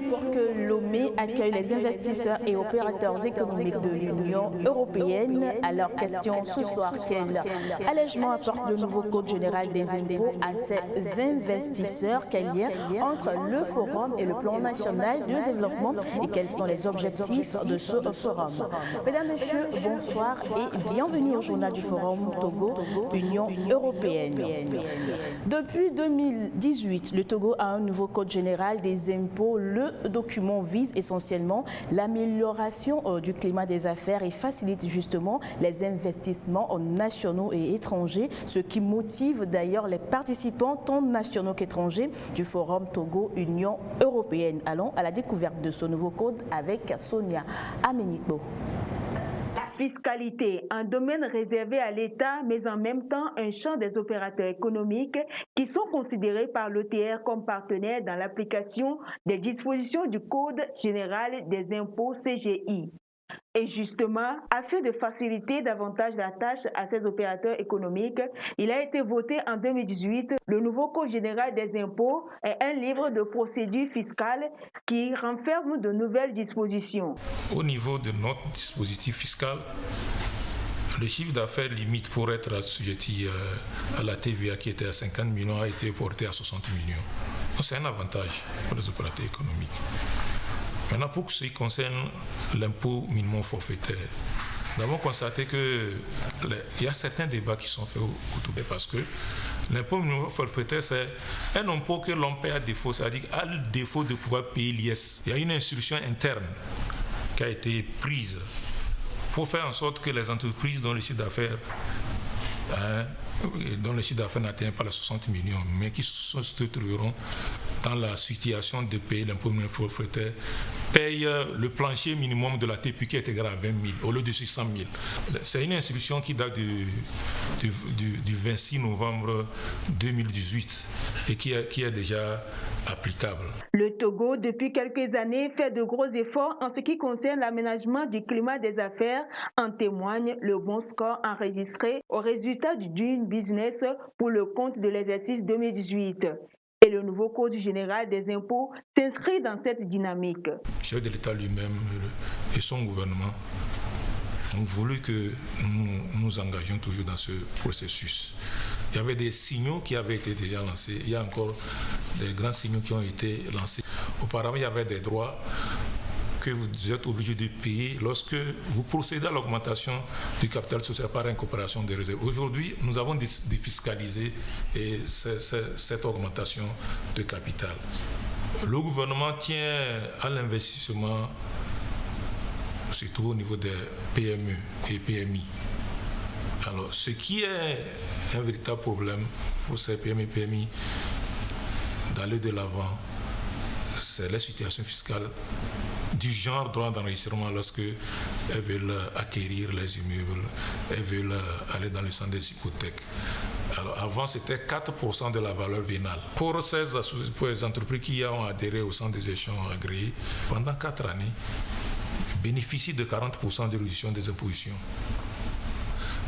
Pour que Lomé accueille les investisseurs et opérateurs économiques de l'Union européenne. Alors, question ce soir, quel allègement apporte le nouveau Code général des impôts à ces investisseurs? Quel lien entre le forum et le plan national de développement et quels sont les objectifs de ce forum? Mesdames, Messieurs, bonsoir et bienvenue au journal du Forum Togo, Union européenne. Depuis 2018, le Togo a un nouveau Code général des impôts. Le document vise essentiellement l'amélioration du climat des affaires et facilite justement les investissements nationaux et étrangers, ce qui motive d'ailleurs les participants tant nationaux qu'étrangers du Forum Togo Union européenne. Allons à la découverte de ce nouveau code avec Sonia Amenikbo. Fiscalité, un domaine réservé à l'État, mais en même temps un champ des opérateurs économiques qui sont considérés par l'OTR comme partenaires dans l'application des dispositions du Code général des impôts CGI. Et justement, afin de faciliter davantage la tâche à ces opérateurs économiques, il a été voté en 2018 le nouveau Code général des impôts et un livre de procédure fiscale qui renferme de nouvelles dispositions. Au niveau de notre dispositif fiscal, le chiffre d'affaires limite pour être assujetti à la TVA qui était à 50 millions a été porté à 60 millions. C'est un avantage pour les opérateurs économiques. Maintenant, pour ce qui concerne l'impôt minimum forfaitaire, nous avons constaté qu'il y a certains débats qui sont faits au Togo parce que l'impôt minimum forfaitaire, c'est un impôt que l'on paie à défaut, c'est-à-dire à défaut de pouvoir payer l'IS. Il y a une instruction interne qui a été prise pour faire en sorte que les entreprises dont le chiffre d'affaires n'atteint pas les 60 millions, mais qui se trouveront dans la situation de payer l'impôt minimum forfaitaire, payent le plancher minimum de la TPU qui est égal à 20 000 au lieu de 600 000. C'est une instruction qui date du 26 novembre 2018 et qui est déjà applicable. Le Togo, depuis quelques années, fait de gros efforts en ce qui concerne l'aménagement du climat des affaires. En témoigne le bon score enregistré au résultat du Doing Business pour le compte de l'exercice 2018. Et le nouveau Code général des impôts s'inscrit dans cette dynamique. Le chef de l'État lui-même et son gouvernement ont voulu que nous nous engagions toujours dans ce processus. Il y avait des signaux qui avaient été déjà lancés. Il y a encore des grands signaux qui ont été lancés. Auparavant, il y avait des droits que vous êtes obligé de payer lorsque vous procédez à l'augmentation du capital social par incorporation des réserves. Aujourd'hui, nous avons défiscalisé cette augmentation de capital. Le gouvernement tient à l'investissement, surtout au niveau des PME et PMI. Alors, ce qui est un véritable problème pour ces PME et PMI d'aller de l'avant, c'est la situation fiscale du genre droit d'enregistrement lorsque elles veulent acquérir les immeubles, elles veulent aller dans le centre des hypothèques. Alors avant, c'était 4% de la valeur vénale. Pour les entreprises qui ont adhéré au centre des échelons agréés, pendant 4 années, bénéficient de 40% de réduction des impositions.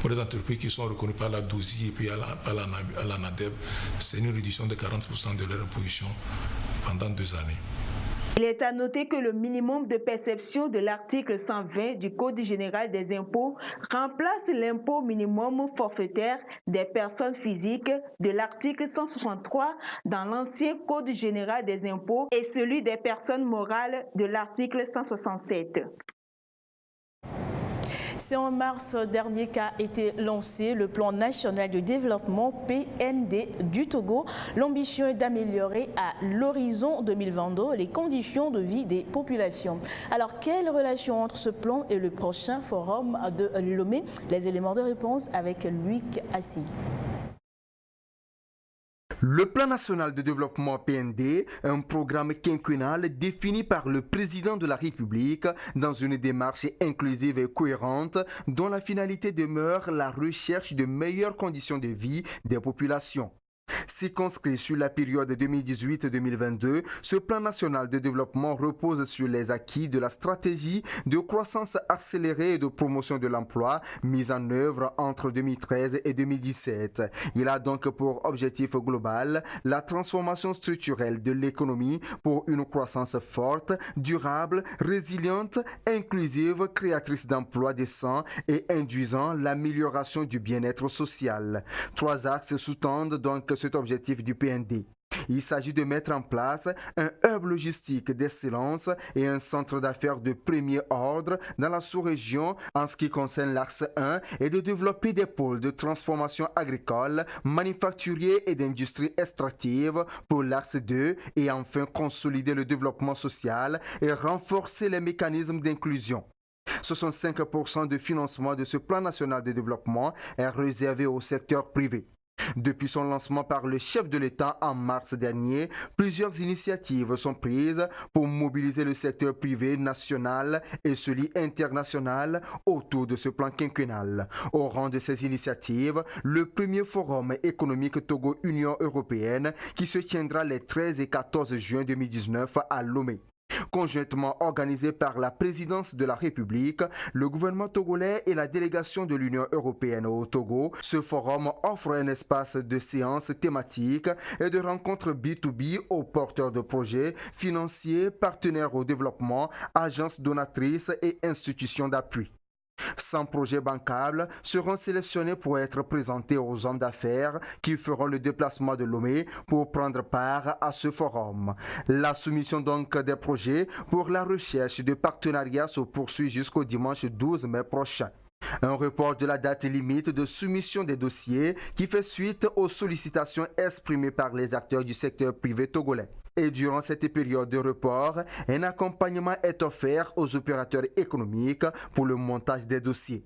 Pour les entreprises qui sont reconnues par la DOSI et puis à la NADEB, c'est une réduction de 40% de leur imposition pendant 2 années. Il est à noter que le minimum de perception de l'article 120 du Code général des impôts remplace l'impôt minimum forfaitaire des personnes physiques de l'article 163 dans l'ancien Code général des impôts et celui des personnes morales de l'article 167. C'est en mars dernier qu'a été lancé le plan national de développement PND du Togo. L'ambition est d'améliorer à l'horizon 2022 les conditions de vie des populations. Alors, quelle relation entre ce plan et le prochain forum de Lomé? Les éléments de réponse avec Loïc Assi. Le plan national de développement PND, un programme quinquennal défini par le président de la République dans une démarche inclusive et cohérente dont la finalité demeure la recherche de meilleures conditions de vie des populations. Circonscrit sur la période 2018-2022, ce plan national de développement repose sur les acquis de la stratégie de croissance accélérée et de promotion de l'emploi mise en œuvre entre 2013 et 2017. Il a donc pour objectif global la transformation structurelle de l'économie pour une croissance forte, durable, résiliente, inclusive, créatrice d'emplois décents et induisant l'amélioration du bien-être social. 3 axes sous-tendent donc cet objectif du PND. Il s'agit de mettre en place un hub logistique d'excellence et un centre d'affaires de premier ordre dans la sous-région en ce qui concerne l'axe 1 et de développer des pôles de transformation agricole, manufacturier et d'industrie extractive pour l'axe 2 et enfin consolider le développement social et renforcer les mécanismes d'inclusion. 65% de financement de ce plan national de développement est réservé au secteur privé. Depuis son lancement par le chef de l'État en mars dernier, plusieurs initiatives sont prises pour mobiliser le secteur privé national et celui international autour de ce plan quinquennal. Au rang de ces initiatives, le premier forum économique Togo-Union européenne qui se tiendra les 13 et 14 juin 2019 à Lomé. Conjointement organisé par la présidence de la République, le gouvernement togolais et la délégation de l'Union européenne au Togo, ce forum offre un espace de séances thématiques et de rencontres B2B aux porteurs de projets, financiers, partenaires au développement, agences donatrices et institutions d'appui. 100 projets bancables seront sélectionnés pour être présentés aux hommes d'affaires qui feront le déplacement de Lomé pour prendre part à ce forum. La soumission donc des projets pour la recherche de partenariats se poursuit jusqu'au dimanche 12 mai prochain. Un report de la date limite de soumission des dossiers qui fait suite aux sollicitations exprimées par les acteurs du secteur privé togolais. Et durant cette période de report, un accompagnement est offert aux opérateurs économiques pour le montage des dossiers.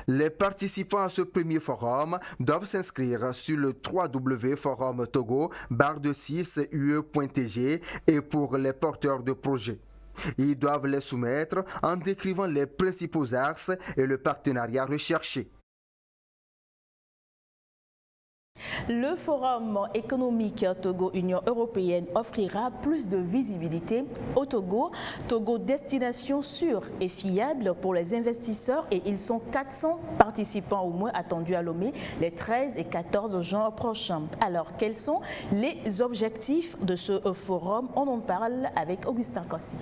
Les participants à ce premier forum doivent s'inscrire sur le www.forumtogo/ue.tg et pour les porteurs de projets. Ils doivent les soumettre en décrivant les principaux axes et le partenariat recherché. Le Forum économique Togo-Union européenne offrira plus de visibilité au Togo. Togo, destination sûre et fiable pour les investisseurs, et ils sont 400 participants au moins attendus à Lomé les 13 et 14 juin prochains. Alors, quels sont les objectifs de ce forum? On en parle avec Augustin Kossi.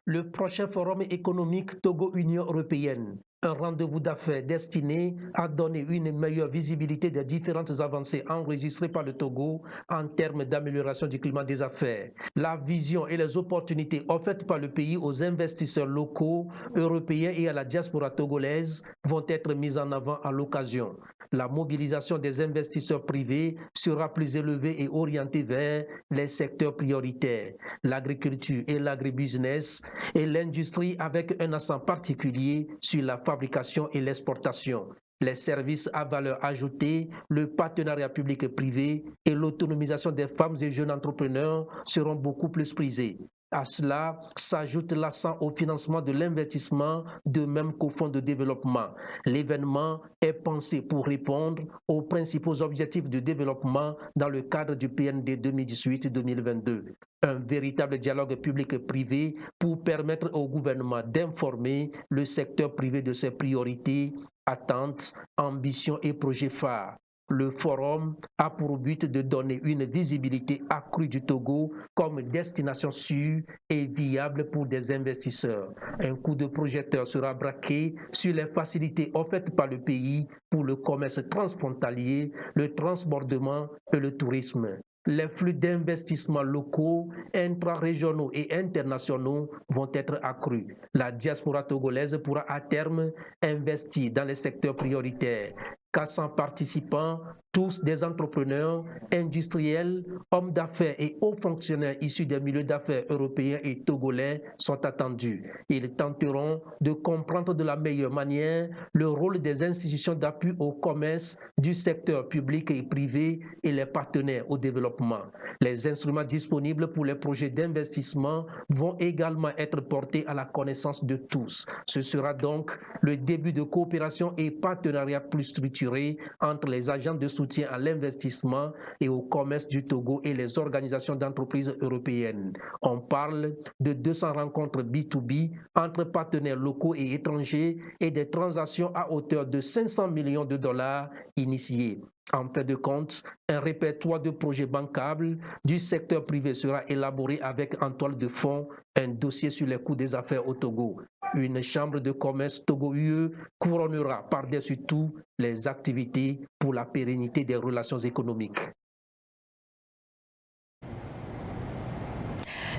Le prochain forum économique Togo-Union européenne, un rendez-vous d'affaires destiné à donner une meilleure visibilité des différentes avancées enregistrées par le Togo en termes d'amélioration du climat des affaires. La vision et les opportunités offertes par le pays aux investisseurs locaux, européens et à la diaspora togolaise vont être mises en avant à l'occasion. La mobilisation des investisseurs privés sera plus élevée et orientée vers les secteurs prioritaires, l'agriculture et l'agribusiness et l'industrie avec un accent particulier sur la fabrication et l'exportation, les services à valeur ajoutée, le partenariat public-privé et l'autonomisation des femmes et jeunes entrepreneurs seront beaucoup plus prisés. À cela s'ajoute l'accent au financement de l'investissement, de même qu'au fonds de développement. L'événement est pensé pour répondre aux principaux objectifs de développement dans le cadre du PND 2018-2022. Un véritable dialogue public-privé pour permettre au gouvernement d'informer le secteur privé de ses priorités, attentes, ambitions et projets phares. Le forum a pour but de donner une visibilité accrue du Togo comme destination sûre et viable pour des investisseurs. Un coup de projecteur sera braqué sur les facilités offertes par le pays pour le commerce transfrontalier, le transbordement et le tourisme. Les flux d'investissements locaux, intra-régionaux et internationaux vont être accrus. La diaspora togolaise pourra à terme investir dans les secteurs prioritaires. 400 participants Tous des entrepreneurs, industriels, hommes d'affaires et hauts fonctionnaires issus des milieux d'affaires européens et togolais sont attendus. Ils tenteront de comprendre de la meilleure manière le rôle des institutions d'appui au commerce, du secteur public et privé et les partenaires au développement. Les instruments disponibles pour les projets d'investissement vont également être portés à la connaissance de tous. Ce sera donc le début de coopération et partenariat plus structuré entre les agents de soutien à l'investissement et au commerce du Togo et les organisations d'entreprises européennes. On parle de 200 rencontres B2B entre partenaires locaux et étrangers et des transactions à hauteur de 500 millions de dollars initiées. En fin de compte, un répertoire de projets bancables du secteur privé sera élaboré avec en toile de fond un dossier sur les coûts des affaires au Togo. Une chambre de commerce Togo-UE couronnera par-dessus tout les activités pour la pérennité des relations économiques.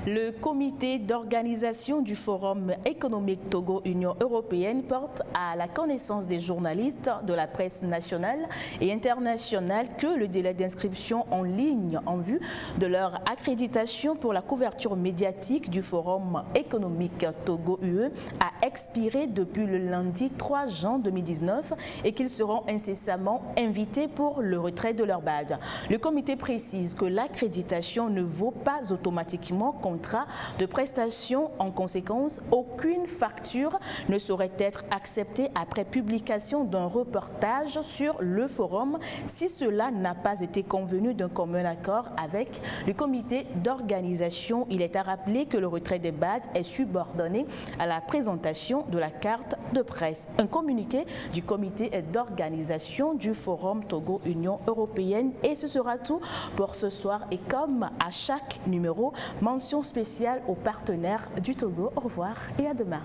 Le comité d'organisation du Forum économique Togo-Union européenne porte à la connaissance des journalistes de la presse nationale et internationale que le délai d'inscription en ligne en vue de leur accréditation pour la couverture médiatique du Forum économique Togo-UE a expiré depuis le lundi 3 juin 2019 et qu'ils seront incessamment invités pour le retrait de leur badge. Le comité précise que l'accréditation ne vaut pas automatiquement contrat de prestation. En conséquence, aucune facture ne saurait être acceptée après publication d'un reportage sur le forum si cela n'a pas été convenu d'un commun accord avec le comité d'organisation. Il est à rappeler que le retrait des badges est subordonné à la présentation de la carte de presse. Un communiqué du comité d'organisation du Forum Togo-Union européenne et ce sera tout pour ce soir et comme à chaque numéro, mention spéciale aux partenaires du Togo. Au revoir et à demain.